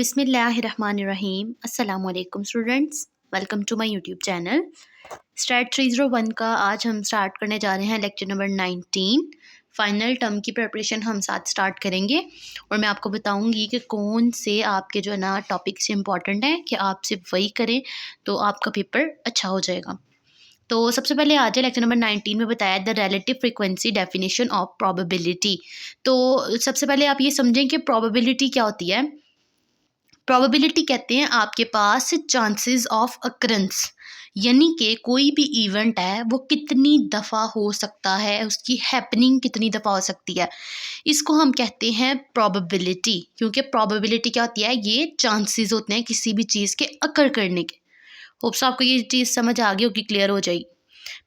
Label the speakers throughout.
Speaker 1: बिस्मिल्लाहिर्रहमानिर्रहीम। अस्सलाम वालेकुम students, welcome to my YouTube channel. Stat 301 का आज हम स्टार्ट करने जा रहे हैं लेक्चर नंबर 19। फाइनल टर्म की प्रिपरेशन हम साथ स्टार्ट करेंगे और मैं आपको बताऊंगी कि कौन से आपके जो है ना टॉपिक्स इंपॉर्टेंट हैं कि आप सिर्फ वही करें तो आपका पेपर अच्छा हो जाएगा। तो सबसे पहले आज है लेक्चर नंबर 19 में बताया the relative frequency definition of probability. तो सबसे पहले आप ये समझें कि प्रोबेबिलिटी क्या होती है। प्रोबेबिलिटी कहते हैं आपके पास चांसेस ऑफ अकरेंस, यानी कि कोई भी इवेंट है वो कितनी दफ़ा हो सकता है, उसकी हैपनिंग कितनी दफ़ा हो सकती है, इसको हम कहते हैं प्रोबेबिलिटी। क्योंकि प्रोबेबिलिटी क्या होती है, ये चांसेस होते हैं किसी भी चीज़ के अकर करने के। होप्स आपको ये चीज़ समझ आ गई होगी, क्लियर हो जाएगी।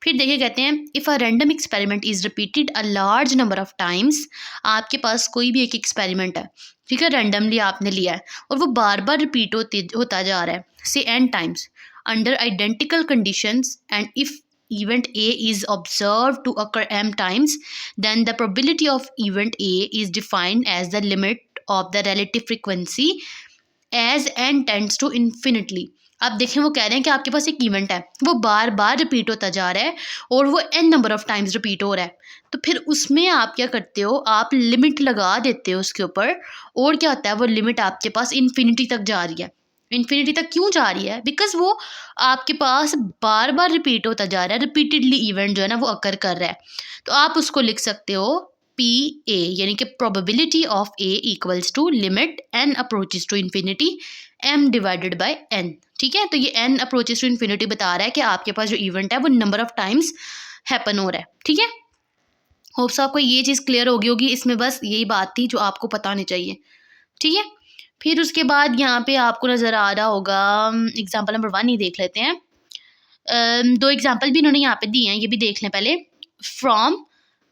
Speaker 1: फिर देखिए कहते हैं if a random experiment is repeated a large number of times. आपके पास कोई भी एक एक्सपेरिमेंट है, ठीक है, रैंडमली आपने लिया है और वो बार बार रिपीट होता जा रहा है से n times under identical conditions and if event A is observed to occur m times, then the probability of event A is defined as the limit of the relative frequency as n tends to infinitely। आप देखें वो कह रहे हैं कि आपके पास एक event है, वो बार बार रिपीट होता जा रहा है और वो n number of times repeat हो रहा है, तो फिर उसमें आप क्या करते हो, आप लिमिट लगा देते हो उसके ऊपर। और क्या होता है, वो लिमिट आपके पास इन्फिनिटी तक जा रही है। इन्फिनिटी तक क्यों जा रही है? बिकॉज वो आपके पास बार बार रिपीट होता जा रहा है, रिपीटेडली इवेंट जो है ना वो अकर कर रहा है। तो आप उसको लिख सकते हो पी ए, यानी कि probability of A equals to limit n approaches to infinity m divided by n. ठीक है, तो ये एन अप्रोचेस टू इन्फिनिटी बता रहा है कि आपके पास जो इवेंट है वो नंबर ऑफ टाइम्स हैपन हो रहा है। ठीक है, होप्स आपको ये चीज़ क्लियर होगी होगी। इसमें बस यही बात थी जो आपको पता होनी चाहिए। ठीक है, फिर उसके बाद यहाँ पे आपको नज़र आ रहा होगा एग्जाम्पल नंबर 1 ही देख लेते हैं। दो एग्जाम्पल भी इन्होंने यहाँ पे दिए हैं, ये भी देख लें पहले। From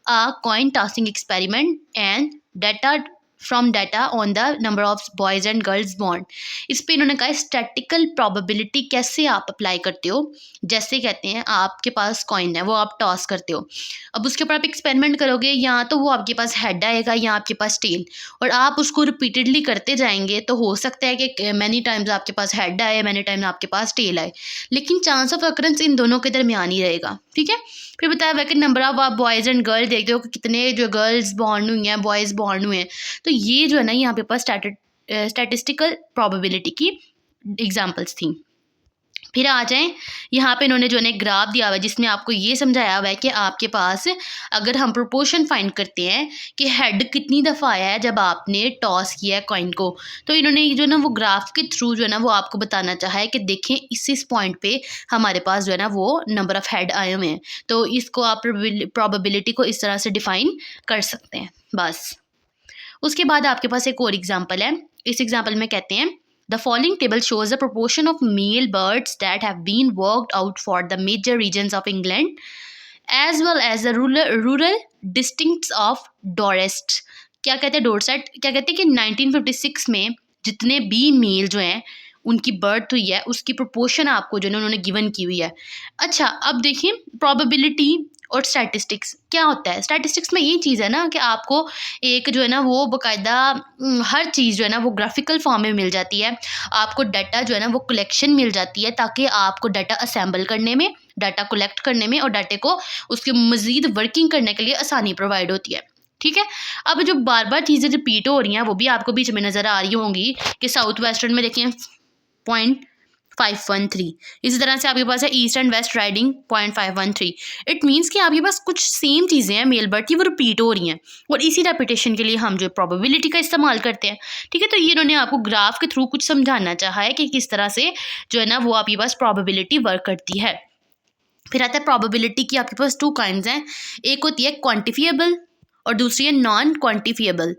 Speaker 1: a coin tossing experiment and data from data on the number of boys and girls born। इस पे इन्होंने कहा स्टैटिकल प्रोबेबिलिटी कैसे आप अप्लाई करते हो। जैसे कहते हैं आपके पास कॉइन है, वो आप टॉस करते हो, अब उसके ऊपर आप एक्सपेरिमेंट करोगे, या तो वो आपके पास हेड आएगा या आपके पास टेल, और आप उसको रिपीटेडली करते जाएंगे तो हो सकता है कि मैनी टाइम्स आपके पास हेड आए, मैनी टाइम्स आपके पास टेल आए, लेकिन चांस ऑफ अकरेंस इन दोनों के दरमियान ही रहेगा। ठीक है, फिर बताया हुआ कि नंबर ऑफ आप बॉयज़ एंड गर्ल देखते हो कि कितने जो गर्ल्स बॉर्न हुई हैं, बॉयज़ बॉर्न हुए हैं, तो ये जो है ना यहाँ पे पास स्टैटिस्टिकल प्रोबेबिलिटी की एग्जांपल्स थी। फिर आ जाएं, यहाँ पे इन्होंने जो है ग्राफ दिया हुआ है जिसमें आपको ये समझाया हुआ है कि आपके पास अगर हम प्रोपोर्शन फाइंड करते हैं कि हेड कितनी दफ़ा आया है जब आपने टॉस किया है कॉइन को, तो इन्होंने जो है ना वो ग्राफ के थ्रू जो है ना वो आपको बताना चाहा है कि देखें इस पॉइंट पे हमारे पास जो है ना वो नंबर ऑफ़ हेड आए हुए हैं, तो इसको आप प्रोबेबिलिटी को इस तरह से डिफ़ाइन कर सकते हैं बस। उसके बाद आपके पास एक और एग्जाम्पल है। इस एग्जाम्पल में कहते हैं The following table shows the proportion of male birds that have been worked out for the major regions of England as well as the rural districts of Dorset। क्या कहते हैं डोरसेट, क्या कहते हैं कि 1956 में जितने भी मेल जो हैं उनकी बर्थ हुई है उसकी प्रोपोर्शन आपको जो है उन्होंने गिवन की हुई है। अच्छा, अब देखिए प्रोबेबिलिटी और स्टैटिस्टिक्स क्या होता है। स्टैटिस्टिक्स में ये चीज़ है ना कि आपको एक जो है ना वो बाकायदा हर चीज़ जो है ना वो ग्राफिकल फॉर्म में मिल जाती है, आपको डाटा जो है ना वो कलेक्शन मिल जाती है ताकि आपको डाटा असेंबल करने में, डाटा कलेक्ट करने में और डाटे को उसके मज़ीद वर्किंग करने के लिए आसानी प्रोवाइड होती है। ठीक है, अब जो बार बार चीज़ें रिपीट हो रही हैं वो भी आपको बीच में नज़र आ रही होंगी कि साउथ वेस्टर्न में देखें 0.513, इसी तरह से आपके पास है east and west riding 0.513। It means कि आपके पास कुछ सेम चीज़ें हैं मेल बर्ड की, वो रिपीट हो रही हैं और इसी रेपिटेशन के लिए हम जो प्रोबेबिलिटी का इस्तेमाल करते हैं। ठीक है, तो ये इन्होंने आपको ग्राफ के थ्रू कुछ समझाना चाहा है कि किस तरह से जो है ना वो आपके पास प्रोबेबिलिटी वर्क करती है। फिर आता है प्रोबेबिलिटी की आपके पास 2 काइंड्स हैं, एक होती है क्वान्टिफिएबल और दूसरी है नॉन क्वान्टिफिएबल।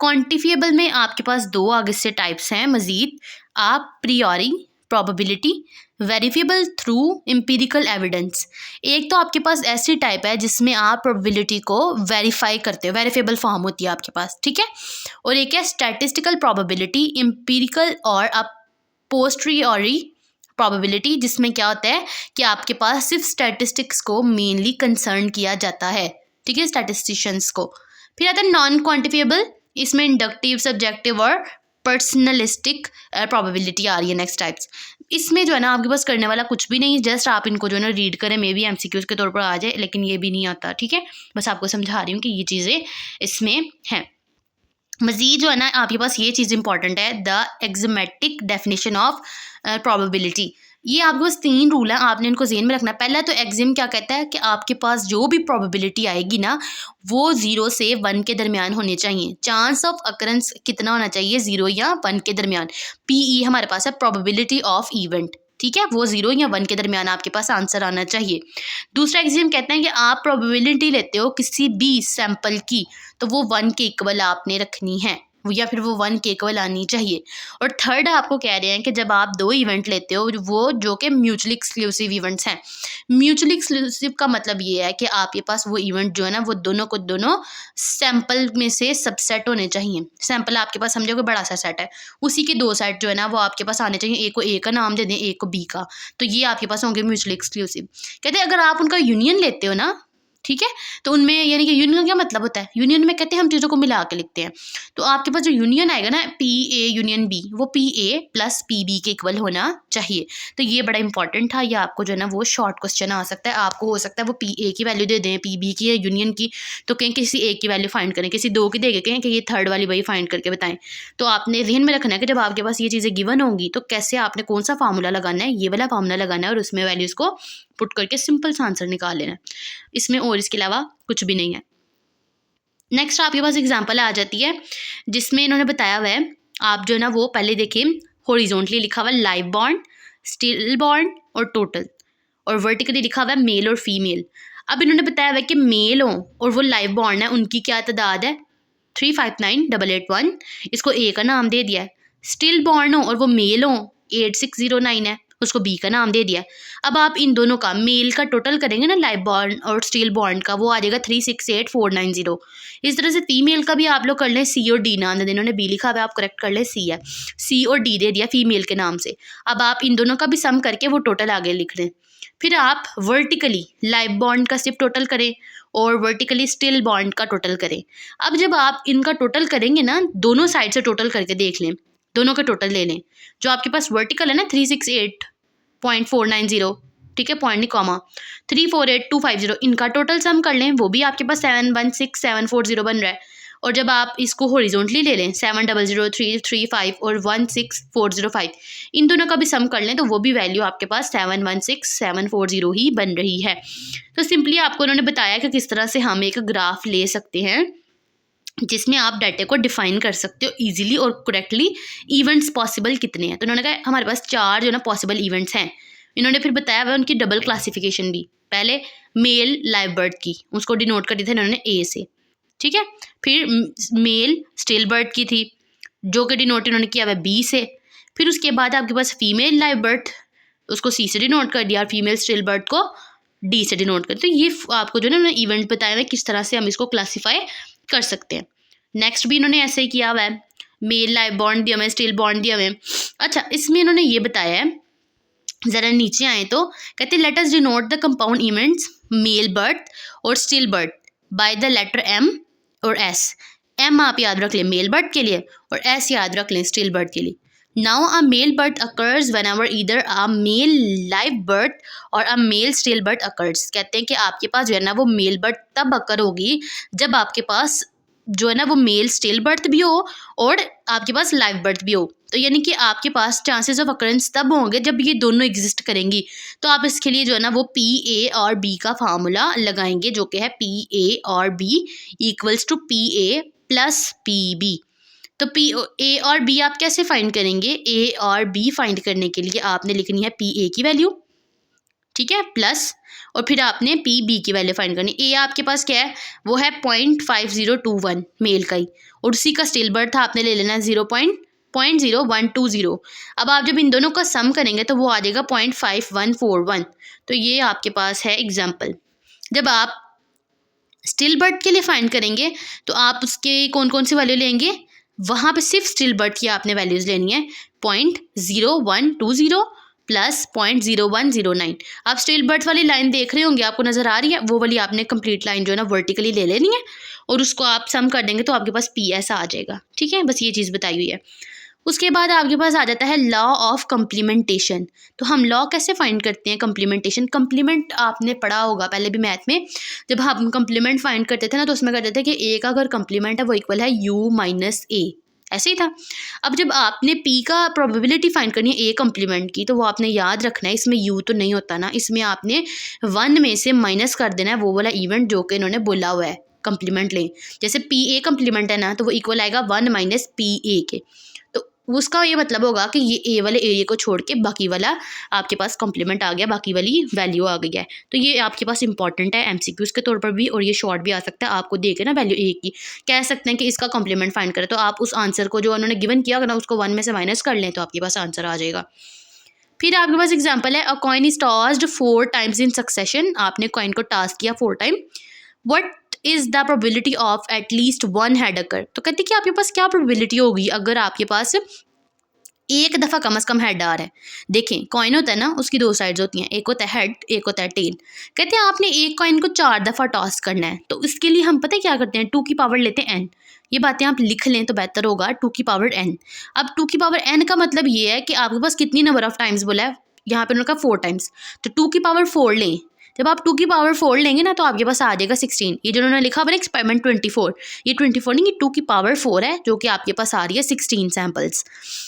Speaker 1: क्वान्टिफिएबल में आपके पास 2 आगे से टाइप्स हैं मज़ीद, आप प्रियोरी probability, verifiable through empirical evidence. एक तो आपके पास ऐसी टाइप है जिसमें आप प्रोबेबिलिटी को वेरीफाई करते हो, वेरीफिएबल फॉर्म होती है आपके पास। ठीक है, और एक है स्टैटिस्टिकल प्रोबेबिलिटी, एम्पिरिकल और पोस्टीरियरी प्रोबेबिलिटी, जिसमें क्या होता है कि आपके पास सिर्फ स्टैटिस्टिक्स को मेनली कंसर्न किया जाता है। ठीक है, स्टैटिस्टिशियंस को। फिर आता है नॉन क्वान्टिफिएबल, इसमें इंडक्टिव, सब्जेक्टिव और पर्सनलिस्टिक प्रोबेबिलिटी आ रही है नेक्स्ट टाइप्स। इसमें जो है ना आपके पास करने वाला कुछ भी नहीं है, जस्ट आप इनको जो है ना रीड करें, मे बी MCQs के तौर पर आ जाए, लेकिन ये भी नहीं आता, ठीक है। बस आपको समझा रही हूँ कि ये चीज़ें इसमें हैं। मज़ीद जो है ना आपके पास ये चीज़ इंपॉर्टेंट है, द एक्ज़मेटिक डेफिनेशन ऑफ प्रोबेबिलिटी। ये आपके पास 3 रूल हैं, आपने इनको ज़हन में रखना है। पहला तो एग्जिम क्या कहता है कि आपके पास जो भी प्रोबेबिलिटी आएगी ना वो 0 से 1 के दरमियान होने चाहिए। चांस ऑफ अकरेंस कितना होना चाहिए, 0 या 1 के दरमियान। PE हमारे पास है प्रोबेबिलिटी ऑफ इवेंट, ठीक है, वो 0 या 1 के दरमियान आपके पास आंसर आना चाहिए। दूसरा एग्जिम कहते हैं कि आप प्रोबेबिलिटी लेते हो किसी भी सैंपल की तो वो 1 के इक्वल आपने रखनी है, या फिर वो 1 के इक्वल आनी चाहिए। और थर्ड आपको कह रहे हैं कि जब आप 2 इवेंट लेते हो वो जो कि म्यूचुअली एक्सक्लूसिव इवेंट्स हैं। म्यूचुअली एक्सक्लूसिव का मतलब ये है कि आपके पास वो इवेंट जो है ना वो दोनों को दोनों सैंपल में से सबसेट होने चाहिए। सैंपल आपके पास समझो कि बड़ा सा सेट है, उसी के 2 सेट जो है ना वो आपके पास आने चाहिए। एक को A का नाम दे दें, एक को B का, तो ये आपके पास होंगे म्यूचुअली एक्सक्लूसिव। कहते हैं अगर आप उनका यूनियन लेते हो ना, ठीक है, तो उनमें यानी कि यूनियन का क्या मतलब होता है, यूनियन में कहते हैं हम चीज़ों को मिला के लिखते हैं। तो आपके पास जो यूनियन आएगा ना PA यूनियन B, वो PA प्लस PB के इक्वल होना चाहिए। तो ये बड़ा इंपॉर्टेंट था, ये आपको जो है ना वो शॉर्ट क्वेश्चन आ सकता है। आपको हो सकता है वो PA की वैल्यू दे दें, PB की या यूनियन की, तो कहें किसी एक की वैल्यू फाइंड करें, किसी 2 की दे के कहें कि ये थर्ड वाली वही फाइंड करके बताएं। तो आपने ज़हन में रखना है कि जब आपके पास ये चीज़ें गिवन होंगी तो कैसे आपने कौन सा फार्मूला लगाना है, ये वाला फार्मूला लगाना है और उसमें वैल्यूज़ को पुट करके सिंपल सा आंसर निकाल लेना है। इसमें और इसके अलावा कुछ भी नहीं है। नेक्स्ट आपके पास एग्जांपल आ जाती है जिसमें इन्होंने बताया हुआ है, आप जो है ना वो पहले देखिए, हॉरिजॉन्टली लिखा हुआ है लाइव बॉन्ड, स्टिल बॉन्ड और टोटल, और वर्टिकली लिखा हुआ है मेल और फीमेल। अब इन्होंने बताया हुआ है कि मेल हो और वो लाइव बॉन्ड है, उनकी क्या तादाद है 359,881, इसको A का नाम दे दिया है। स्टिल बॉन्ड हो और वो मेल हो 8609 है, उसको B का नाम दे दिया। अब आप इन दोनों का मेल का टोटल करेंगे ना लाइव बॉन्ड और स्टील बॉन्ड का, वो आ जाएगा 368,490। इस तरह से फीमेल का भी आप लोग कर लें, C और D नाम दे दें, इन्होंने B लिखा हुआ है, आप करेक्ट कर लें C है, C और D दे दिया फीमेल के नाम से। अब आप इन दोनों का भी सम करके वो टोटल आगे लिख लें। फिर आप वर्टिकली लाइव बॉन्ड का सिर्फ टोटल करें और वर्टिकली स्टिल बॉन्ड का टोटल करें। अब जब आप इनका टोटल करेंगे ना, दोनों साइड से टोटल करके देख लें, दोनों का टोटल ले लें। जो आपके पास वर्टिकल है ना 368.490, ठीक है, पॉइंट नहीं कॉमा, 348,250, इनका टोटल सम कर लें, वो भी आपके पास 716,740 बन रहा है। और जब आप इसको हॉरिजॉन्टली ले लें 700,335 और 16,405, इन दोनों का भी सम कर लें तो वो भी वैल्यू आपके पास 716,740 ही बन रही है। तो सिंपली आपको उन्होंने बताया कि किस तरह से हम एक ग्राफ ले सकते हैं जिसमें आप डाटा को डिफाइन कर सकते हो इजीली और करेक्टली। इवेंट्स पॉसिबल कितने हैं, तो उन्होंने कहा हमारे पास 4 जो ना पॉसिबल इवेंट्स हैं। इन्होंने फिर बताया हुआ उनकी डबल क्लासिफिकेशन भी, पहले मेल लाइव बर्थ की, उसको डिनोट कर दिया था इन्होंने A से, ठीक है। फिर मेल स्टिल बर्थ की थी जो कि डिनोट इन्होंने किया हुआ B से। फिर उसके बाद आपके पास फीमेल लाइव बर्थ, उसको C से डिनोट कर दिया, और फीमेल स्टिल बर्थ को D से डिनोट कर। तो ये आपको जो है ना इवेंट बताया हुआ किस तरह से हम इसको क्लासीफाई कर सकते हैं। नेक्स्ट भी इन्होंने ऐसे ही किया हुआ है, मेल लाइव बॉन्ड दिया हुआ है, स्टिल बॉन्ड दिया हुआ है। अच्छा, इसमें इन्होंने ये बताया है, ज़रा नीचे आए तो कहते हैं let us denote the compound events male birth और still birth by the letter M और S। M आप याद रख लें मेल बर्थ के लिए और S याद रख लें स्टिल बर्थ के लिए। Now a male birth occurs whenever either a male live birth और a male still birth occurs. कहते हैं कि आपके पास जो है ना वो मेल बर्थ तब अकर होगी जब आपके पास जो है ना वो मेल स्टिल बर्थ भी हो और आपके पास लाइव बर्थ भी हो। तो यानी कि आपके पास चांसेस ऑफ अकरेंस तब होंगे जब ये दोनों एग्जिस्ट करेंगी। तो आप इसके लिए जो है ना वो PA और B का फार्मूला लगाएंगे, जो कि है PA और B equals to PA plus PB। तो A और B आप कैसे फाइंड करेंगे, A और B फाइंड करने के लिए आपने लिखनी है PA की वैल्यू, ठीक है, प्लस और फिर आपने PB की वैल्यू फाइंड करनी। A आपके पास क्या है, वो है 0.5021 मेल का ही, और उसी का स्टिल बर्थ आपने ले लेना है 0.0120। अब आप जब इन दोनों का सम करेंगे तो वो आ जाएगा 0.5141। तो ये आपके पास है एग्जाम्पल। जब आप स्टिल बर्थ के लिए फाइंड करेंगे तो आप उसके कौन कौन सी वैल्यू लेंगे, वहाँ पे सिर्फ स्टिल बर्थ की आपने वैल्यूज़ लेनी है, 0.0120 प्लस 0.0109। आप स्टिल बर्थ वाली लाइन देख रहे होंगे, आपको नज़र आ रही है, वो वाली आपने कंप्लीट लाइन जो है ना वर्टिकली ले लेनी है और उसको आप सम कर देंगे तो आपके पास PS आ जाएगा, ठीक है। बस ये चीज़ बताई हुई है। उसके बाद आपके पास आ जाता है लॉ ऑफ कम्प्लीमेंटेशन। तो हम लॉ कैसे फाइंड करते हैं कम्प्लीमेंटेशन? कम्प्लीमेंट आपने पढ़ा होगा पहले भी मैथ में, जब हम कम्प्लीमेंट फाइंड करते थे ना तो उसमें कहते थे कि ए का अगर कम्प्लीमेंट है वो इक्वल है यू माइनस ए, ऐसे ही था। अब जब आपने पी का प्रोबेबिलिटी फाइंड करनी है ए कम्प्लीमेंट की, तो वो आपने याद रखना है, इसमें यू तो नहीं होता ना, इसमें आपने 1 में से माइनस कर देना है वो वाला इवेंट जो कि इन्होंने बोला हुआ है कम्प्लीमेंट लें। जैसे पी ए कम्प्लीमेंट है ना, तो वो इक्वल आएगा 1 माइनस पी ए के। तो उसका ये मतलब होगा कि ये ए वाले एरिया को छोड़ के बाकी वाला आपके पास कॉम्प्लीमेंट आ गया, बाकी वाली वैल्यू आ गई है। तो ये आपके पास इंपॉर्टेंट है एमसीक्यूज के तौर पर भी, और ये शॉर्ट भी आ सकता है। आपको दे के ना वैल्यू ए की कह सकते हैं कि इसका कॉम्प्लीमेंट फाइंड करें, तो आप उस आंसर को जो उन्होंने गिवन किया ना उसको 1 में से माइनस कर लें तो आपके पास आंसर आ जाएगा। फिर आपके पास एग्जाम्पल है, a coin is tossed 4 times in succession. आपने कॉइन को टास्क किया 4 time, what is the probability of at least 1 head occur. तो कहते हैं कि आपके पास क्या प्रोबेबिलिटी होगी अगर आपके पास एक दफ़ा कम से कम हेड आ रहा है। देखें कॉइन होता है ना, उसकी 2 साइड्स होती हैं, एक होता है हेड, एक होता है टेल। कहते हैं आपने एक कॉइन को 4 दफ़ा टॉस करना है, तो इसके लिए हम पता है क्या करते हैं, 2 की पावर लेते हैं n। ये बातें आप लिख लें तो बेहतर होगा, 2 की पावर n। अब 2 की पावर n का मतलब ये है कि आपके पास कितनी नंबर ऑफ टाइम्स बोला है, यहाँ पे उन्होंने कहा 4 टाइम्स, तो 2 की पावर 4 लें। जब आप 2 की पावर 4 लेंगे ना तो आपके पास आ जाएगा 16। ये जो उन्होंने लिखा हुआ है एक्सपेरिमेंट 24, ये 24 नहीं, ये 2 की पावर 4 है, जो कि आपके पास आ रही है 16 सैम्पल्स।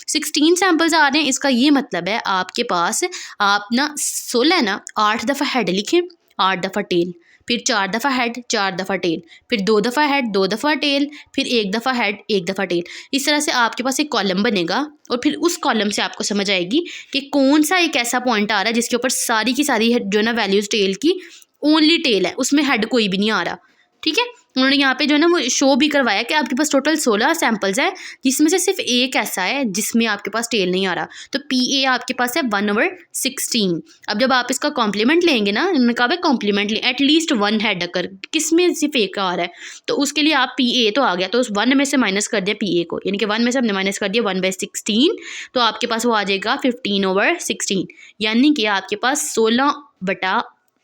Speaker 1: 16 सैम्पल्स आ रहे हैं, इसका ये मतलब है आपके पास आप ना 16 है ना 8 दफ़ा हेड लिखें, 8 दफ़ा टेल, फिर 4 दफ़ा हेड, 4 दफ़ा टेल, फिर 2 दफ़ा हेड, 2 दफ़ा टेल, फिर 1 दफ़ा हेड, 1 दफ़ा टेल। इस तरह से आपके पास एक कॉलम बनेगा, और फिर उस कॉलम से आपको समझ आएगी कि कौन सा एक ऐसा पॉइंट आ रहा है जिसके ऊपर सारी की सारी जो है ना वैल्यूज़ टेल की ओनली टेल है, उसमें हेड कोई भी नहीं आ रहा। ठीक है, उन्होंने यहाँ पे जो है ना वो शो भी करवाया कि आपके पास टोटल 16 सैम्पल्स है, जिसमें से सिर्फ एक ऐसा है जिसमें आपके पास टेल नहीं आ रहा। तो पी ए आपके पास है 1/16। अब जब आप इसका कॉम्प्लीमेंट लेंगे ना, उन्होंने कहा भाई कॉम्प्लीमेंट लें, एटलीस्ट 1 हेड अकर, किसमें सिर्फ एक आ रहा है, तो उसके लिए आप पी ए तो आ गया, तो उस 1 में से माइनस कर दिया पी ए को, यानी कि 1 में से हमने माइनस कर दिया 1/16, तो आपके पास वो आ जाएगा 15/16, यानी कि आपके पास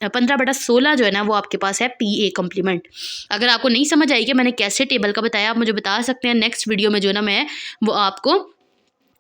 Speaker 1: 15/16 जो है ना वो आपके पास है पी ए कम्प्लीमेंट। अगर आपको नहीं समझ आई कि मैंने कैसे टेबल का बताया, आप मुझे बता सकते हैं, नेक्स्ट वीडियो में जो है ना मैं वो आपको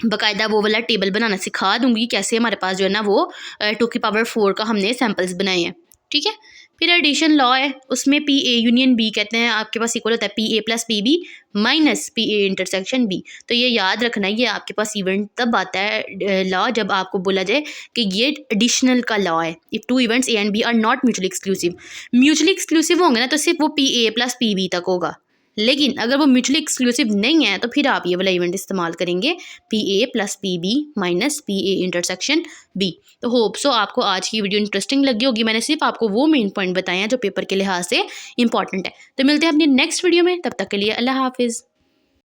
Speaker 1: बाकायदा वो वाला टेबल बनाना सिखा दूंगी, कैसे हमारे पास जो है ना वो 2 की पावर 4 का हमने सैम्पल्स बनाए हैं। ठीक है, फिर एडिशन लॉ है, उसमें पी ए यूनियन बी कहते हैं आपके पास इक्वल होता है P A plus P B minus P A intersection B. तो ये याद रखना है, ये आपके पास इवेंट तब आता है लॉ जब आपको बोला जाए कि ये एडिशनल का लॉ है। If 2 events A and B are not mutually exclusive, mutually exclusive होंगे ना तो सिर्फ वो P A plus P B तक होगा, लेकिन अगर वो म्यूचुअली एक्सक्लूसिव नहीं है तो फिर आप ये वाला इवेंट इस्तेमाल करेंगे P A plus P B minus P A intersection B. तो होप सो आपको आज की वीडियो इंटरेस्टिंग लगी होगी, मैंने सिर्फ आपको वो मेन पॉइंट बताए हैं जो पेपर के लिहाज से इंपॉर्टेंट है। तो मिलते हैं अपनी नेक्स्ट वीडियो में, तब तक के लिए अल्लाह हाफिज़।